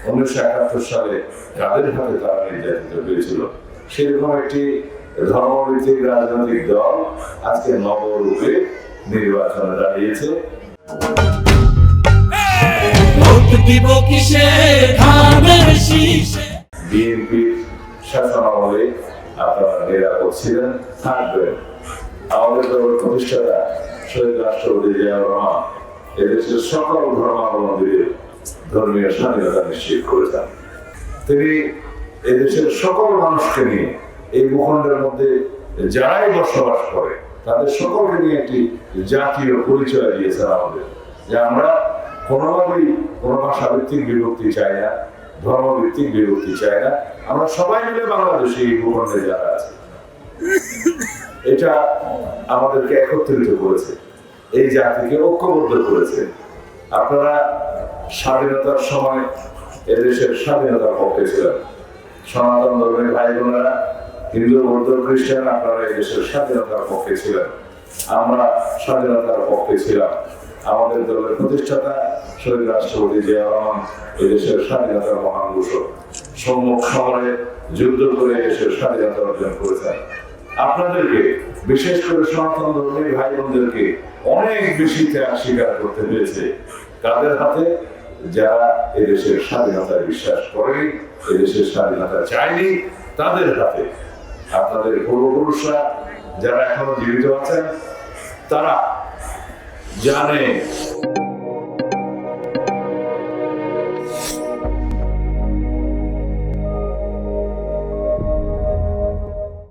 1971 সালে কাদের হাতে তারা নির্যাতিত হয়েছিল। সেরকম একটি ধর্মভিত্তিক রাজনৈতিক দল আজকে নবরূপে নির্বাচনে দাঁড়িয়েছে। বিএনপির শাসনামলে আপনারা নিরাপদ ছিলেন, থাকবেন। আমাদের দলের প্রতিষ্ঠাতা শহীদ রাষ্ট্রপতি জিয়াউর রহমান এদেশের সকল ধর্মাবলম্বীদের ধর্মীয় স্বাধীনতা নিশ্চিত করেছেন। তিনি এদেশের সকল মানুষকে নিয়ে এই ভূখণ্ডের মধ্যে যারাই বসবাস করে তাদের সকলকে নিয়ে একটি জাতীয় পরিচয় দিয়েছেন আমাদের, যে আমরা কোনোভাবেই কোনো ভাষাভিত্তিক বিভক্তি চাই না, ধর্মভিত্তিক বিভক্তি চাই না। আমরা সবাই মিলে বাংলাদেশে এই ভূখণ্ডে যারা আছে, এটা আমাদেরকে একত্রিত করেছে, এই জাতিকে ঐক্যবদ্ধ করেছে। আপনারা স্বাধীনতার সময় এদেশের স্বাধীনতার পক্ষে ছিলেন। সনাতন ধর্মের ভাই বোনেরা, হিন্দু বৌদ্ধ খ্রিস্টান, আপনারা এদেশের স্বাধীনতার পক্ষে ছিলেন। আমরা স্বাধীনতার পক্ষে ছিলাম। আমাদের দলের প্রতিষ্ঠাতা শহীদ রাষ্ট্রপতি জিয়াউর রহমান এদেশের স্বাধীনতার মহান ঘোষক, সম্মুখ সমরে যুদ্ধ করে এদেশের স্বাধীনতা অর্জন করেছেন। আপনাদেরকে, বিশেষ করে সনাতন ধর্মের ভাই বোনদেরকে অনেক বেশি ত্যাগ স্বীকার করতে হয়েছে। কাদের হাতে? যারা এদেশের স্বাধীনতায় বিশ্বাস করেনি, এদেশের স্বাধীনতা চায়নি, তাদের হাতে। আপনাদের পূর্বপুরুষরা যারা এখনো জীবিত আছেন তারা জানে